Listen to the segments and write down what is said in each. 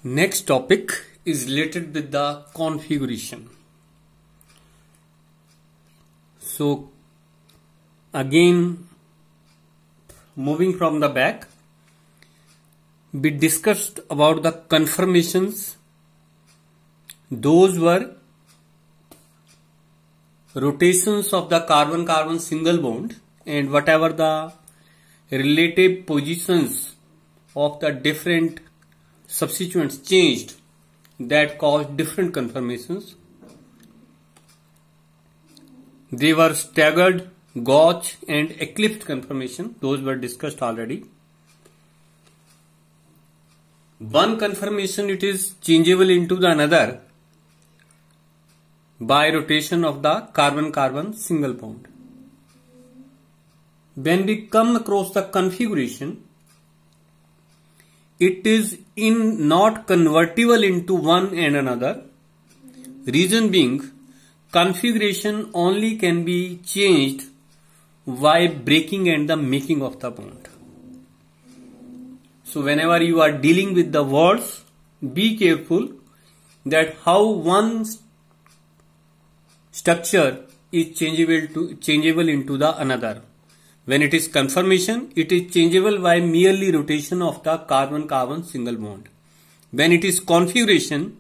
Next topic is related with the configuration. So again, moving from the back, we discussed about the conformations. Those were rotations of the carbon-carbon single bond and whatever the relative positions of the different substituents changed, that caused different conformations. They were staggered, gauge and eclipsed conformation. Those were discussed already. One conformation, it is changeable into the another by rotation of the carbon-carbon single bond. When we come across the configuration, it is not convertible into one and another. Reason being, configuration only can be changed by breaking and the making of the bond. So whenever you are dealing with the words, be careful that how one structure is changeable into the another. When it is conformation, it is changeable by merely rotation of the carbon-carbon single bond. When it is configuration,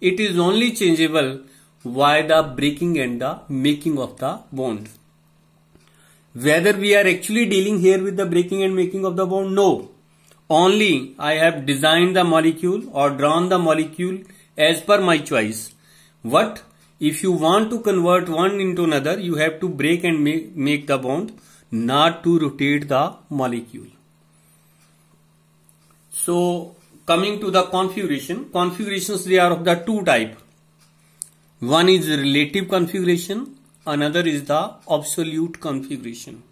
it is only changeable by the breaking and the making of the bond. Whether we are actually dealing here with the breaking and making of the bond? No. Only I have designed the molecule or drawn the molecule as per my choice. What? If you want to convert one into another, you have to break and make the bond, not to rotate the molecule. So coming to the configuration, configurations, they are of the two type. One is relative configuration, another is the absolute configuration.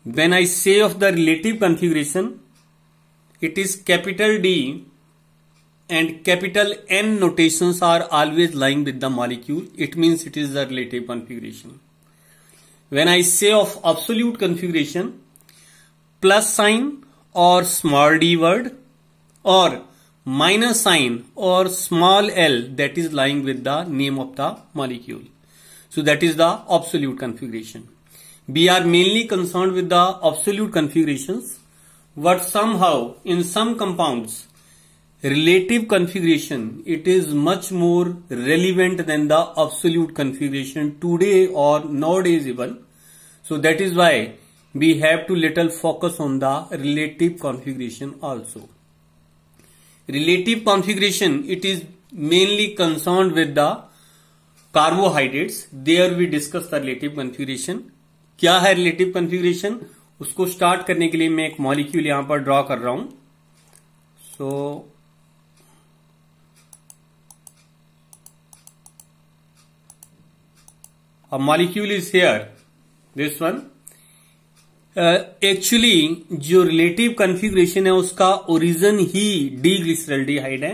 When I say of the relative configuration, it is capital D and capital N notations are always lying with the molecule. It means it is the relative configuration. When I say of absolute configuration, plus sign or small d word or minus sign or small l, that is lying with the name of the molecule. So that is the absolute configuration. We are mainly concerned with the absolute configurations, but somehow in some compounds, relative configuration, it is much more relevant than the absolute configuration today or nowadays even. So that is why we have to little focus on the relative configuration also. Relative configuration, it is mainly concerned with the carbohydrates. There we discuss the relative configuration. क्या है relative configuration? उसको start करने के लिए मैं एक molecule यहां पर ड्रॉ कर रहा हूं. सो a molecule is here, this one. Actually जो रिलेटिव कॉन्फ़िगरेशन है उसका ओरिजिन ही डी ग्लिसरल्डिहाइड है.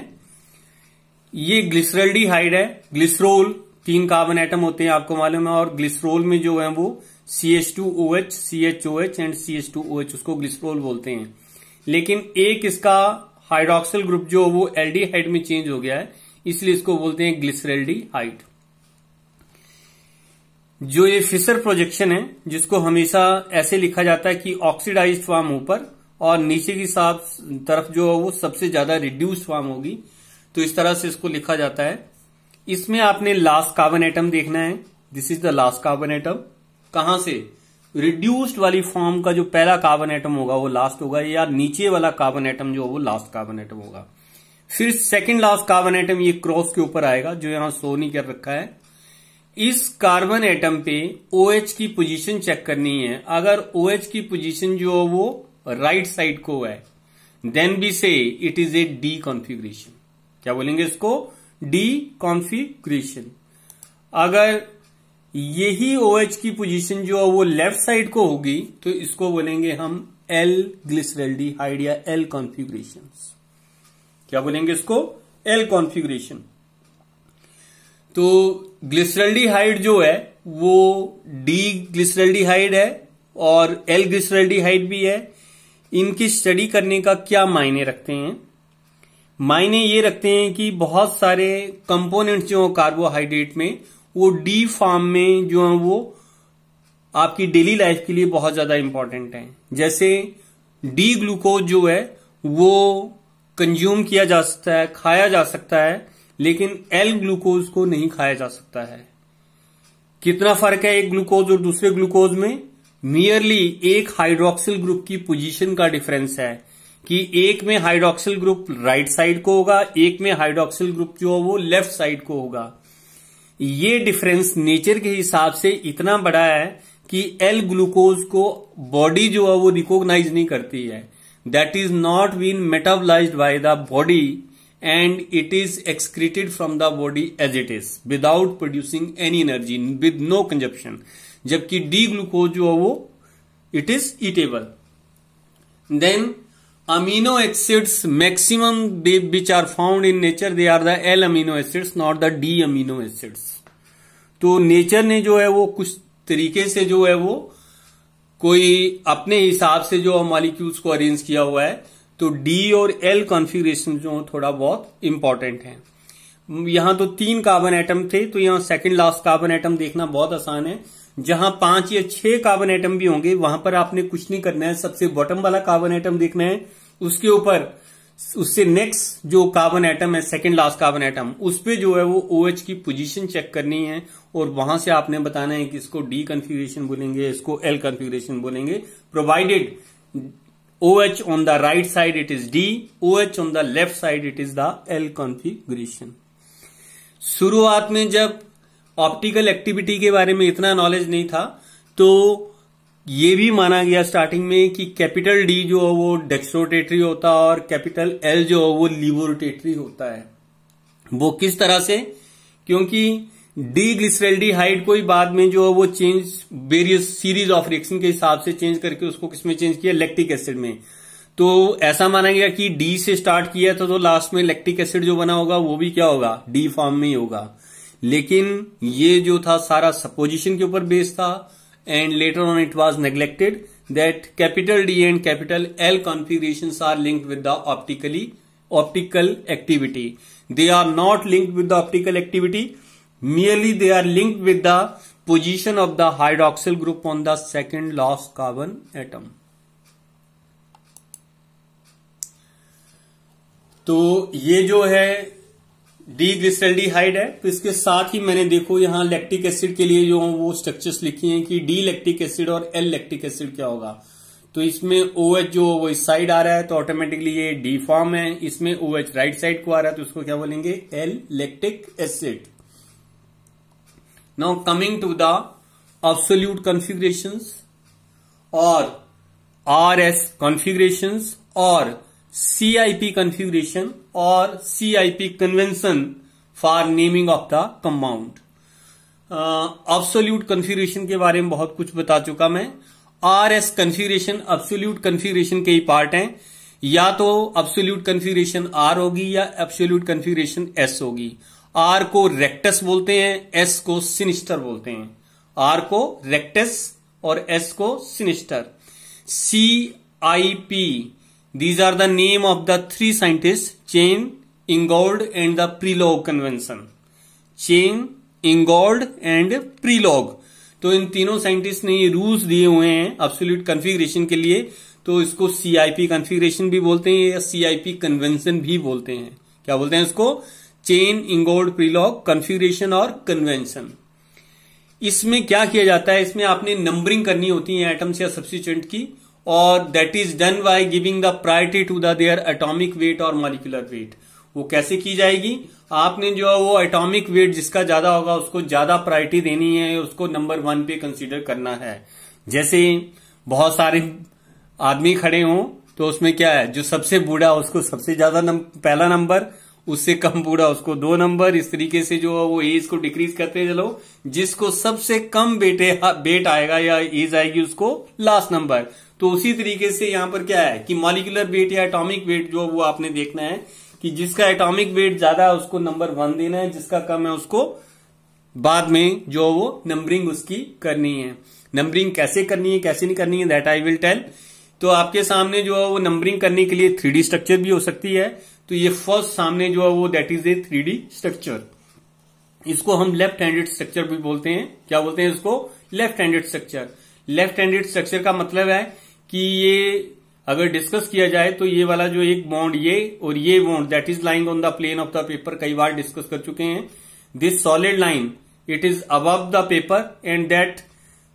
ये ग्लिसरल्डिहाइड है. ग्लिसरोल 3 कार्बन एटम होते हैं, आपको मालूम है, और ग्लिसरोल में जो है वो CH2OH, CHOH एंड CH2OH, उसको ग्लिसरोल बोलते हैं. लेकिन एक इसका हाइड्रोक्सिल ग्रुप जो वो एल्डिहाइड में चेंज हो गया है, इसलिए इसको बोलते हैं ग्लिसरल्डिहाइड. जो ये फिशर प्रोजेक्शन है, जिसको हमेशा ऐसे लिखा जाता है कि ऑक्सीडाइज्ड फॉर्म ऊपर और नीचे की तरफ जो है वो सबसे ज्यादा रिड्यूस्ड फॉर्म होगी, तो इस तरह से इसको लिखा जाता है. इसमें आपने लास्ट कार्बन एटम देखना है. This is the last carbon atom. कहां से? रिड्यूस्ड वाली फॉर्म का जो पहला कार्बन एटम होगा वो लास्ट होगा, या नीचे वाला कार्बन एटम जो वो लास्ट कार्बन एटम होगा. फिर सेकंड लास्ट कार्बन एटम ये क्रॉस के ऊपर आएगा, जो यहां शो नहीं कर रखा है. इस कार्बन एटम पे OH की पोजीशन चेक करनी है. अगर OH की पोजीशन जो वो राइट साइड को है, देन बी से it is A D configuration. क्या बोलेंगे इसको? D configuration. अगर यही OH की पोजीशन जो वो लेफ्ट साइड को होगी, तो इसको बोलेंगे हम L ग्लिसरल्डिहाइड या L कॉन्फ़िगरेशन. क्या बोलेंगे इसको? L configuration. तो ग्लिसरल्डिहाइड जो है वो डी ग्लिसरल्डिहाइड है और एल ग्लिसरल्डिहाइड भी है. इनकी स्टडी करने का क्या मायने रखते हैं? मायने ये रखते हैं कि बहुत सारे कंपोनेंट्स जो कार्बोहाइड्रेट में वो डी फॉर्म में जो है वो आपकी डेली लाइफ के लिए बहुत ज्यादा इंपॉर्टेंट है। जैसे डी ग्लूकोज जो है वो कंज्यूम किया जा सकता है, खाया जा सकता है, लेकिन एल ग्लूकोज को नहीं खाया जा सकता है। कितना फर्क है एक ग्लूकोज और दूसरे ग्लूकोज में? मियरली एक हाइड्रोक्सिल ग्रुप की पोजीशन का डिफरेंस है कि एक में हाइड्रोक्सिल ग्रुप राइट साइड को होगा, एक में हाइड्रोक्सिल ग्रुप जो है वो लेफ्ट साइड को होगा। ये डिफरेंस नेचर के हिसाब से इतना बड़ा है कि एल ग्लूकोज को बॉडी जो है वो रिकॉग्नाइज नहीं करती है। That is not been metabolised by the body and it is excreted from the body as it is without producing any energy with no consumption. जबकि डी ग्लूकोज जो है वो it is eatable. Then amino acids maximum which are found in nature they are the L amino acids not the D amino acids. तो nature ने जो है वो कुछ तरीके से जो है वो कोई अपने हिसाब से जो मॉलिक्यूल्स को अरेंज किया हुआ है। तो डी और एल कॉन्फ़िगरेशन जो थोड़ा बहुत इंपॉर्टेंट है। यहां तो 3 कार्बन एटम थे, तो यहां सेकंड लास्ट कार्बन एटम देखना बहुत आसान है। जहां 5 या 6 कार्बन एटम भी होंगे वहां पर आपने कुछ नहीं करना है, सबसे बॉटम वाला कार्बन एटम देखना है, उसके ऊपर उससे नेक्स्ट जो कार्बन एटम है सेकंड लास्ट कार्बन एटम उस पे जो है वो OH की पोजीशन चेक करनी है और वहां से आपने बताना है कि इसको डी कॉन्फ़िगरेशन बोलेंगे, इसको एल कॉन्फ़िगरेशन बोलेंगे, provided OH on the right side it is D, OH on the left side it is the L configuration। शुरुआत में जब ऑप्टिकल एक्टिविटी के बारे में इतना नॉलेज नहीं था तो ये भी माना गया स्टार्टिंग में कि कैपिटल डी जो है वो डेक्स्ट्रोरोटेटरी होता है और कैपिटल एल जो है वो लीवोरोटेटरी होता है। वो किस तरह से? क्योंकि डी ग्लिसरल्डिहाइड को ही बाद में जो है वो change various series of reaction के हिसाब से चेंज करके उसको किसमें चेंज किया? लैक्टिक एसिड में। तो ऐसा माना गया कि डी से स्टार्ट किया था तो लास्ट में लैक्टिक एसिड जो बना होगा वो भी क्या होगा? डी फॉर्म में ही होगा। लेकिन ये जो था सारा सपोजिशन के ऊपर बेस्ड था and later on it was neglected that capital D and capital L configurations are linked with the optical activity. They are not linked with the optical activity, merely they are linked with the position of the hydroxyl group on the second last carbon atom। तो ये जो है D glyceraldehyde है, तो इसके साथ ही मैंने देखो यहां लैक्टिक एसिड के लिए जो वो स्ट्रक्चर्स लिखी हैं कि डी लैक्टिक एसिड और एल लैक्टिक एसिड क्या होगा। तो इसमें OH जो वो इस साइड आ रहा है तो ऑटोमेटिकली ये डी फॉर्म है, इसमें OH राइट साइड को आ रहा है तो उसको क्या बोलेंगे? L lactic acid. Now coming to the absolute configurations or RS configurations or CIP configuration or CIP convention for naming of the compound। absolute configuration के बारे में बहुत कुछ बता चुका मैं। RS configuration absolute configuration के ही पार्ट हैं, या तो absolute configuration R होगी या absolute configuration S होगी। आर को रेक्टस बोलते हैं, एस को सिनिस्टर बोलते हैं। आर को रेक्टस और एस को sinister. CIP these are the name of the 3 scientist Cahn, Ingold and the Prelog convention. Cahn, Ingold and Prelog, तो इन तीनों साइंटिस्ट ने ये रूल्स दिए हुए हैं एब्सोल्यूट कॉन्फ़िगरेशन के लिए। तो इसको CIP कॉन्फ़िगरेशन भी बोलते हैं या CIP कन्वेंशन भी बोलते हैं। क्या बोलते हैं इसको? चेन, इंगोल्ड, प्रीलॉग, कॉन्फ़िगरेशन और कन्वेंशन। इसमें क्या किया जाता है? इसमें आपने नंबरिंग करनी होती है एटम्स या सब्स्टिट्यूएंट की, और that is done by giving the priority to the their atomic weight और मॉलिक्यूलर वेट। वो कैसे की जाएगी? आपने जो है वो एटॉमिक वेट जिसका ज्यादा होगा उसको ज्यादा प्रायोरिटी देनी है, उसको नंबर 1 पे कंसीडर करना है। जैसे बहुत सारे आदमी खड़े हों तो उसमें क्या है? जो सबसे बूढ़ा उसको सबसे ज्यादा पहला नंबर, उससे कम बूढ़ा उसको 2 नंबर, इस तरीके से जो वो एज को डिक्रीज करते चलो। जिसको सबसे कम वेट आएगा या एज आएगी उसको लास्ट नंबर। तो उसी तरीके से यहां पर क्या है कि मॉलिक्यूलर वेट या एटॉमिक वेट जो वो आपने देखना है कि जिसका एटॉमिक वेट ज्यादा है उसको नंबर 1 देना है, जिसका कम है उसको बाद में जो वो नंबरिंग उसकी करनी है। नंबरिंग कैसे करनी है कैसे नहीं करनी है दैट आई विल टेल। तो आपके सामने जो है वो नंबरिंग करने के लिए 3D स्ट्रक्चर भी हो सकती है। तो ये फर्स्ट सामने जो है वो that is a 3D structure. इसको हम लेफ्ट हैंडेड स्ट्रक्चर भी बोलते हैं। क्या बोलते हैं इसको? Left handed structure. Left handed structure का मतलब है कि ये अगर डिस्कस किया जाए तो ये वाला जो एक बॉन्ड ये और ये bond that is lying on the plane of the paper, कई बार डिस्कस कर चुके हैं। This solid line it is above the paper and that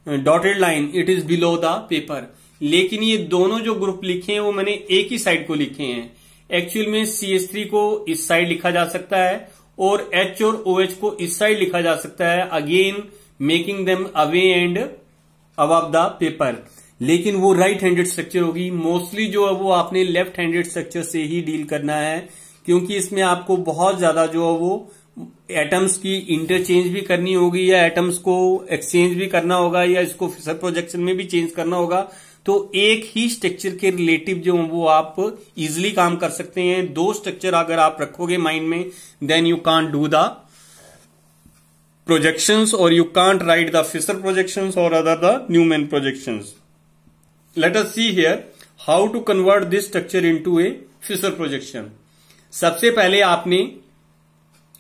dotted line it is below the paper. लेकिन ये दोनों जो ग्रुप लिखे हैं वो मैंने एक ही साइड को लिखे हैं। एक्चुअल में CH3 को इस साइड लिखा जा सकता है और H और OH को इस साइड लिखा जा सकता है, again making them away and above the paper. लेकिन वो राइट हैंडेड स्ट्रक्चर होगी। मोस्टली जो है वो आपने लेफ्ट हैंडेड स्ट्रक्चर से ही डील करना है, क्योंकि इसमें आपको बहुत ज्यादा जो है वो एटम्स की इंटरचेंज भी करनी होगी या एटम्स को एक्सचेंज भी करना होगा या इसको फिशर प्रोजेक्शन में भी चेंज करना होगा। तो एक ही स्ट्रक्चर के रिलेटिव जो वो आप इजिली काम कर सकते हैं। दो स्ट्रक्चर अगर आप रखोगे माइंड में, then you can't do the projections or you can't write the Fisher projections or other the Newman projections. Let us see here how to convert this structure into a Fisher projection. सबसे पहले आपने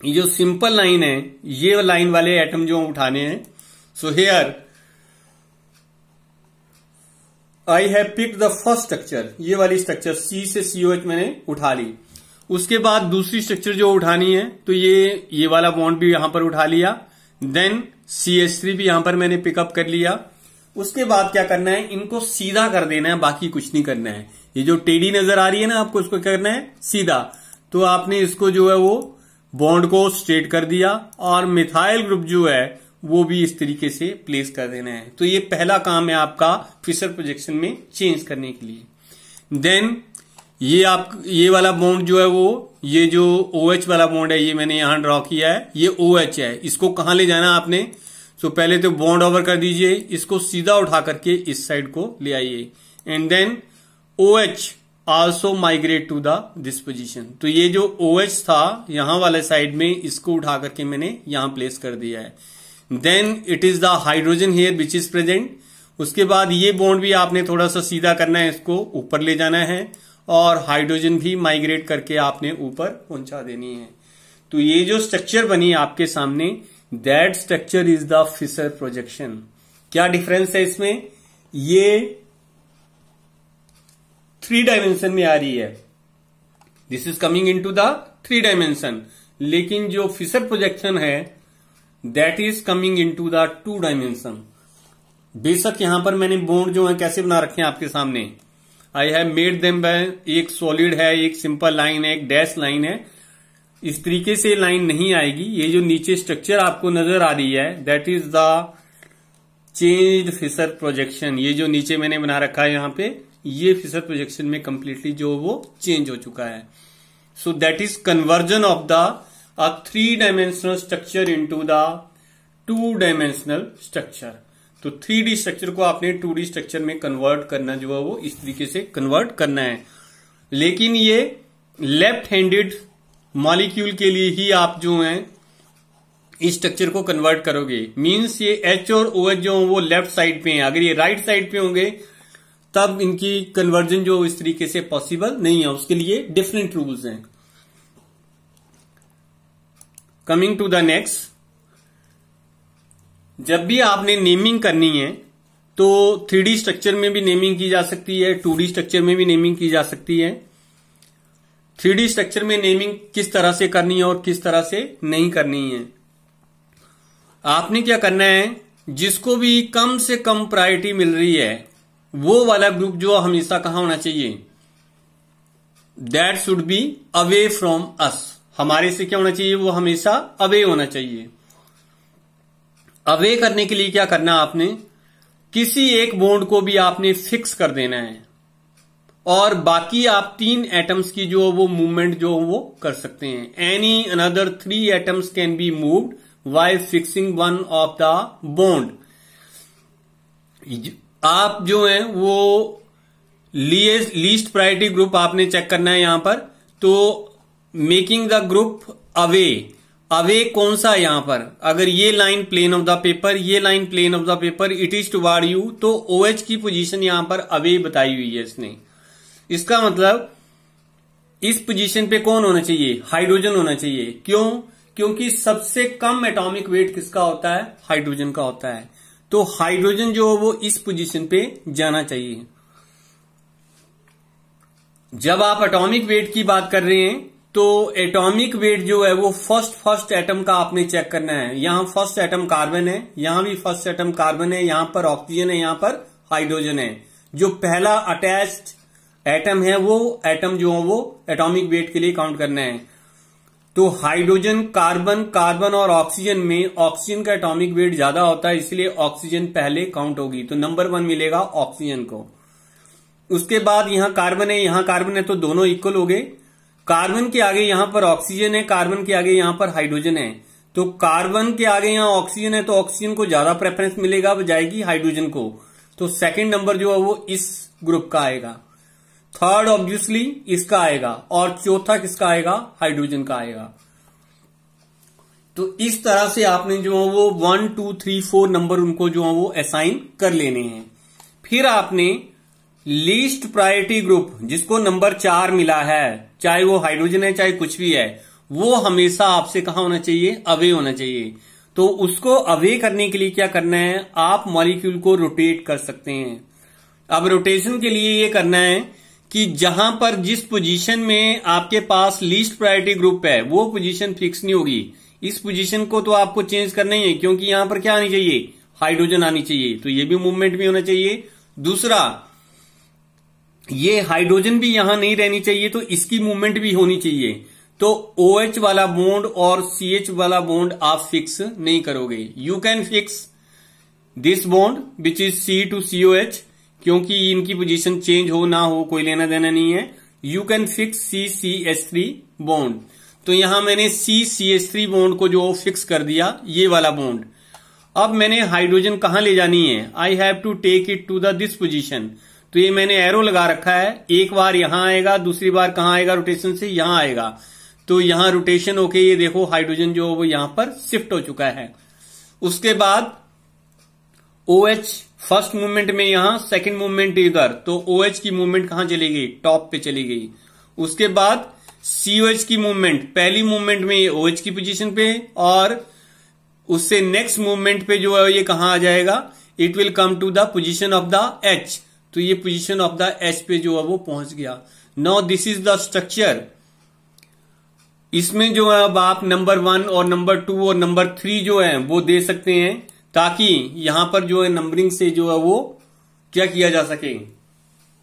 ये जो simple line है, ये line वाले atom जो उठाने हैं। So here I have picked the first structure, ये वाली स्ट्रक्चर C से COH मैंने उठा ली। उसके बाद दूसरी स्ट्रक्चर जो उठानी है तो ये वाला बॉन्ड भी यहां पर उठा लिया, देन CH3 भी यहां पर मैंने पिकअप कर लिया। उसके बाद क्या करना है, इनको सीधा कर देना है, बाकी कुछ नहीं करना है। ये जो टेढ़ी नजर आ रही है ना आपको, इसको क्या करना है? सीधा। तो आपने इसको जो है वो बॉन्ड को स्ट्रेट कर दिया और मिथाइल ग्रुप जो है वो भी इस तरीके से प्लेस कर देना है। तो ये पहला काम है आपका फिशर प्रोजेक्शन में चेंज करने के लिए। देन ये वाला बॉन्ड जो है वो, ये जो OH वाला बॉन्ड है ये मैंने यहां ड्रॉ किया है, ये OH है। इसको कहां ले जाना आपने? तो पहले तो बॉन्ड ओवर कर दीजिए, इसको सीधा उठा करके इस साइड को ले आइए and then OH also migrate to the this position. तो ये जो OH था यहां वाले साइड में, इसको उठा करके मैंने यहां प्लेस कर दिया है। Then it is the hydrogen here which is present. उसके बाद ये बॉन्ड भी आपने थोड़ा सा सीधा करना है, इसको ऊपर ले जाना है और हाइड्रोजन भी माइग्रेट करके आपने ऊपर पहुंचा देनी है। तो ये जो स्ट्रक्चर बनी आपके सामने, that structure is the Fischer projection. क्या डिफरेंस है इसमें? ये 3 डायमेंशन में आ रही है, this is coming into the 3 dimension. लेकिन जो फिशर प्रोजेक्शन है that is coming into the 2 dimension. बेशक यहां पर मैंने बॉन्ड जो है कैसे बना रखे हैं आपके सामने, I have made them by, एक सॉलिड है, एक सिंपल लाइन है, एक डैश लाइन है। इस तरीके से लाइन नहीं आएगी। ये जो नीचे स्ट्रक्चर आपको नजर आ रही है that is the changed Fischer projection. ये जो नीचे मैंने बना रखा है यहां पे, ये फिशर प्रोजेक्शन में कंप्लीटली जो वो चेंज हो चुका है। So that is conversion of the 3 dimensional structure into the 2 dimensional structure. तो 3D स्ट्रक्चर को आपने 2D स्ट्रक्चर में कन्वर्ट करना जो है वो इस तरीके से कन्वर्ट करना है। लेकिन ये लेफ्ट हैंडेड मॉलिक्यूल के लिए ही आप जो है इस स्ट्रक्चर को कन्वर्ट करोगे। मींस ये H और OH जो वो लेफ्ट साइड पे हैं, अगर ये राइट साइड पे होंगे तब इनकी कन्वर्जन जो इस तरीके से पॉसिबल नहीं है, उसके लिए डिफरेंट रूल्स हैं। कमिंग टू द नेक्स्ट, जब भी आपने नेमिंग करनी है तो 3D स्ट्रक्चर में भी नेमिंग की जा सकती है, 2D स्ट्रक्चर में भी नेमिंग की जा सकती है। 3D स्ट्रक्चर में नेमिंग किस तरह से करनी है और किस तरह से नहीं करनी है, आपने क्या करना है, जिसको भी कम से कम प्रायोरिटी मिल रही है वो वाला ग्रुप जो हमेशा कहां होना चाहिए, that should be away from अस। हमारे से क्या होना चाहिए, वो हमेशा अवे होना चाहिए। अवे करने के लिए क्या करना, आपने किसी एक बॉन्ड को भी आपने फिक्स कर देना है और बाकी आप 3 एटम्स की जो वो मूवमेंट जो वो कर सकते हैं। Any another 3 atoms can be moved while fixing one of the bond. आप जो है वो लीस्ट प्रायोरिटी ग्रुप आपने चेक करना है यहां पर। तो making the group away, away कौन सा है यहां पर, अगर ये line plane of the paper, ये line plane of the paper, it is toward you, तो OH की पोजीशन यहां पर अवे बताई हुई है इसने। इसका मतलब इस पोजीशन पे कौन होना चाहिए, हाइड्रोजन होना चाहिए। क्यों, क्योंकि सबसे कम एटॉमिक वेट किसका होता है, हाइड्रोजन का होता है। तो हाइड्रोजन जो है वो इस पोजीशन पे जाना चाहिए। जब आप एटॉमिक वेट की बात कर रहे हैं तो एटॉमिक वेट जो है वो फर्स्ट एटम का आपने चेक करना है। यहां फर्स्ट एटम कार्बन है, यहां भी फर्स्ट एटम कार्बन है, यहां पर ऑक्सीजन है, यहां पर हाइड्रोजन है। जो पहला अटैच्ड एटम है वो एटम जो है वो एटॉमिक वेट के लिए काउंट करना है। तो हाइड्रोजन, कार्बन, कार्बन और ऑक्सीजन में ऑक्सीजन का एटॉमिक वेट ज्यादा होता है, इसलिए ऑक्सीजन पहले काउंट होगी। तो नंबर 1 मिलेगा ऑक्सीजन को। उसके बाद यहां कार्बन है, यहां कार्बन है, तो दोनों इक्वल हो गए। कार्बन के आगे यहां पर ऑक्सीजन है, कार्बन के आगे यहां पर हाइड्रोजन है। तो कार्बन के आगे यहां ऑक्सीजन है, तो ऑक्सीजन को ज्यादा प्रेफरेंस मिलेगा, वो जाएगी हाइड्रोजन को। तो सेकंड नंबर जो है वो इस ग्रुप का आएगा। थर्ड ऑब्वियसली इसका आएगा, और चौथा किसका आएगा, हाइड्रोजन का आएगा। तो इस तरह से आपने जो है वो 1 2 3 4 नंबर उनको जो है वो असाइन कर लेने हैं। फिर आपने लीस्ट प्रायोरिटी ग्रुप, जिसको नंबर 4 मिला है, चाहे वो हाइड्रोजन है चाहे कुछ भी है, वो हमेशा आपसे कहां होना चाहिए, अवे होना चाहिए। तो उसको अवे करने के लिए क्या करना है, आप मॉलिक्यूल को रोटेट कर सकते हैं। अब रोटेशन के लिए ये करना है कि जहां पर जिस पोजीशन में आपके पास लीस्ट प्रायोरिटी ग्रुप है वो पोजीशन फिक्स नहीं होगी। इस पोजीशन को तो आपको चेंज करना ही है, क्योंकि यहां पर क्या आनी चाहिए, हाइड्रोजन आनी चाहिए। तो ये भी मूवमेंट में होना चाहिए। दूसरा, ये हाइड्रोजन भी यहां नहीं रहनी चाहिए, तो इसकी मूवमेंट भी होनी चाहिए। तो OH वाला बॉन्ड और CH वाला बॉन्ड आप फिक्स नहीं करोगे। You can fix this bond which is C to COH, क्योंकि इनकी पोजीशन चेंज हो ना हो कोई लेना देना नहीं है। You can fix CCH3 bond. तो यहां मैंने CCH3 बॉन्ड को जो फिक्स कर दिया, ये वाला बॉन्ड। अब मैंने हाइड्रोजन कहां ले जानी है, I have to take it to the this position. तो ये मैंने एरो लगा रखा है, एक बार यहां आएगा, दूसरी बार कहां आएगा, रोटेशन से यहां आएगा। तो यहां रोटेशन होके ये देखो हाइड्रोजन जो वो यहां पर शिफ्ट हो चुका है। उसके बाद OH फर्स्ट मूवमेंट में यहां, सेकंड मूवमेंट इधर, तो OH की मूवमेंट कहां चली गई, टॉप पे चली गई। उसके बाद COH की मूवमेंट, पहली मूवमेंट में ये OH की पोजीशन पे, और उससे नेक्स्ट मूवमेंट पे जो है ये कहां आ जाएगा, it will come to the position of the H। तो ये पोजीशन ऑफ द H पे जो है वो पहुंच गया। Now this is the structure. इसमें जो है अब आप नंबर 1 और नंबर 2 और नंबर 3 जो है वो दे सकते हैं, ताकि यहां पर जो है नंबरिंग से जो है वो क्या किया जा सके,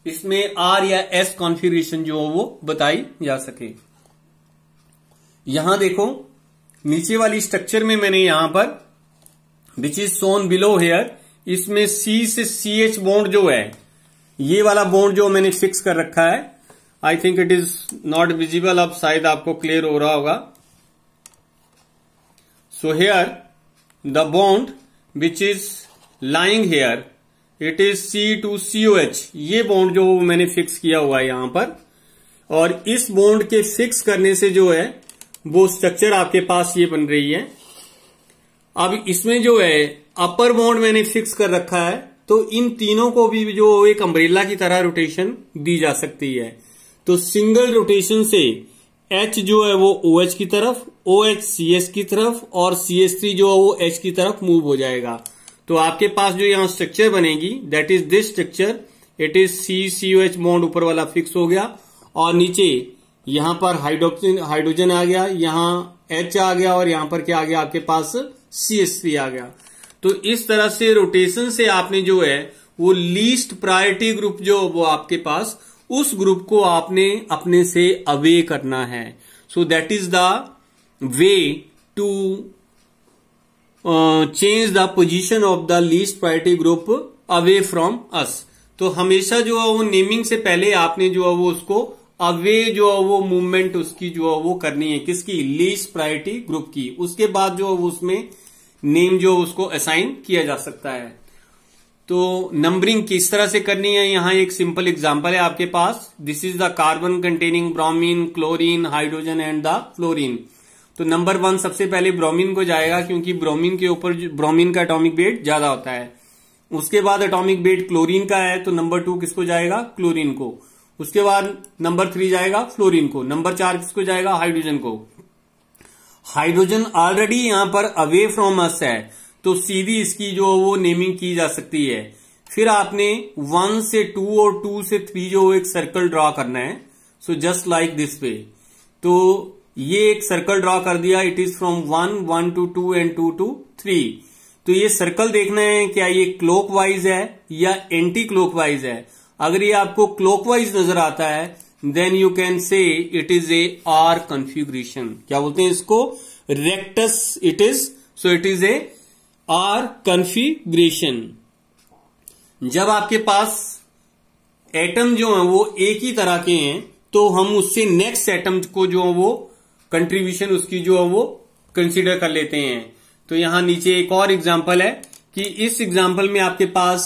इसमें R या S कॉन्फ़िगरेशन जो है वो बताई जा सके। यहां देखो नीचे वाली स्ट्रक्चर में मैंने यहां पर which is shown below here, इसमें C से CH बॉन्ड जो है, ये वाला बॉन्ड जो मैंने फिक्स कर रखा है। I think it is not visible, अब शायद आपको क्लियर हो रहा होगा। So here the bond which is lying here, it is C to COH। ये बॉन्ड जो मैंने फिक्स किया हुआ है यहां पर, और इस बॉन्ड के फिक्स करने से जो है वो स्ट्रक्चर आपके पास ये बन रही है। अब इसमें जो है अपर बॉन्ड मैंने फिक्स कर रखा है, तो इन तीनों को भी जो एक अम्ब्रेला की तरह रोटेशन दी जा सकती है। तो सिंगल रोटेशन से H जो है वो OH की तरफ, OH CH की तरफ, और CH3 जो है वो H की तरफ मूव हो जाएगा। तो आपके पास जो यहां स्ट्रक्चर बनेगी, that is this structure, it is CCOH bond ऊपर वाला फिक्स हो गया, और नीचे यहां पर हाइड्रोजन आ गया, यहां H आ गया, और यहां पर क्या आ गया आपके पास, CH3 आ गया। तो इस तरह से रोटेशन से आपने जो है वो लीस्ट प्रायोरिटी ग्रुप जो वो आपके पास, उस ग्रुप को आपने अपने से अवे करना है। So that is the way to change the position of the least priority group away from us. तो हमेशा जो है वो नेमिंग से पहले आपने जो है वो उसको अवे जो है वो मूवमेंट उसकी जो है वो करनी है, किसकी, लीस्ट प्रायोरिटी ग्रुप की। उसके बाद जो है वो उसमें नेम जो उसको असाइन किया जा सकता है। तो नंबरिंग किस तरह से करनी है, यहां एक सिंपल एग्जांपल है आपके पास। This is the carbon containing bromine, chlorine, hydrogen and the fluorine. तो नंबर 1 सबसे पहले ब्रोमीन को जाएगा, क्योंकि ब्रोमीन के ऊपर ब्रोमीन का एटॉमिक वेट ज्यादा होता है। उसके बाद एटॉमिक वेट क्लोरीन का है, तो नंबर 2 किसको जाएगा? क्लोरीन को। उसके बाद नंबर 3 जाएगा फ्लोरीन को। नंबर 4 किसको जाएगा? हाइड्रोजन को। हाइड्रोजन ऑलरेडी यहां पर अवे फ्रॉम अस है, तो सीधी इसकी जो वो नेमिंग की जा सकती है। फिर आपने 1 से 2 और 2 से 3 जो एक सर्कल ड्रॉ करना है। So just like this way, तो ये एक सर्कल ड्रॉ कर दिया। It is from 1 to 2 and 2 to 3। तो ये सर्कल देखना है क्या ये क्लॉकवाइज है या एंटी क्लॉकवाइज है। अगर ये आपको क्लॉकवाइज नजर आता है then you can say it is a R configuration. क्या बोलते हैं इसको? Rectus it is. So it is a R configuration. जब आपके पास एटम जो है वो एक ही तरह के हैं, तो हम उससे नेक्स्ट एटम को जो है वो कंट्रीब्यूशन उसकी जो है वो कंसीडर कर लेते हैं। तो यहां नीचे एक और एग्जांपल है कि इस एग्जांपल में आपके पास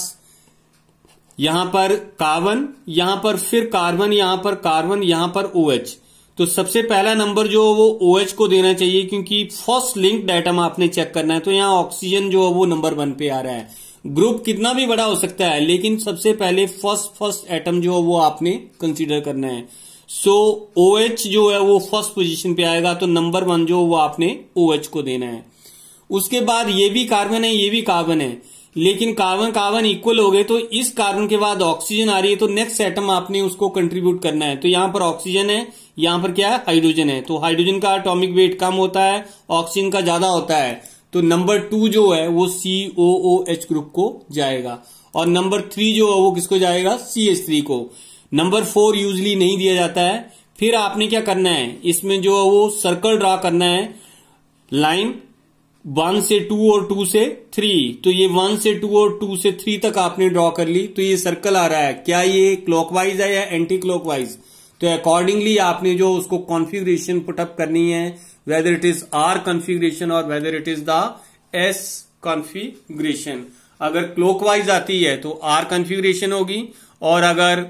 यहां पर कार्बन, यहां पर फिर कार्बन, यहां पर कार्बन, यहां पर OH। तो सबसे पहला नंबर जो वो OH को देना चाहिए, क्योंकि फर्स्ट लिंक्ड एटम आपने चेक करना है। तो यहां ऑक्सीजन जो है वो नंबर 1 पे आ रहा है। ग्रुप कितना भी बड़ा हो सकता है, लेकिन सबसे पहले फर्स्ट एटम जो है वो आपने कंसीडर करना है। सो OH जो है वो फर्स्ट पोजीशन पे आएगा, तो नंबर 1 जो वो आपने OH को देना है। उसके बाद ये भी कार्बन है, ये भी कार्बन है, लेकिन कार्बन कार्बन इक्वल हो गए, तो इस कार्बन के बाद ऑक्सीजन आ रही है, तो नेक्स्ट एटम आपने उसको कंट्रीब्यूट करना है। तो यहां पर ऑक्सीजन है, यहां पर क्या है? हाइड्रोजन है। तो हाइड्रोजन का एटॉमिक वेट कम होता है, ऑक्सीजन का ज्यादा होता है, तो नंबर 2 जो है वो COOH ग्रुप को जाएगा। और नंबर 3 जो है वो किसको जाएगा? CH3 को। नंबर 4 यूजली नहीं दिया जाता है। फिर आपने क्या करना है, इसमें जो है वो सर्कल ड्रा करना है, लाइन 1 से 2 और 2 से 3। तो ये 1 से 2 और 2 से 3 तक आपने ड्रॉ कर ली। तो ये सर्कल आ रहा है, क्या ये क्लॉकवाइज है या एंटी क्लॉकवाइज? तो अकॉर्डिंगली आपने जो उसको कॉन्फ़िगरेशन पुटअप करनी है, whether it is R configuration और whether it is the S configuration. अगर क्लॉकवाइज आती है तो आर कॉन्फ़िगरेशन होगी, और अगर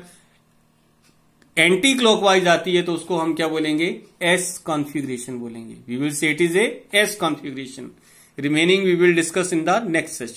एंटी क्लॉकवाइज आती है तो उसको हम क्या बोलेंगे? एस कॉन्फ़िगरेशन बोलेंगे। We will say it is a S configuration. Remaining we will discuss in the next session.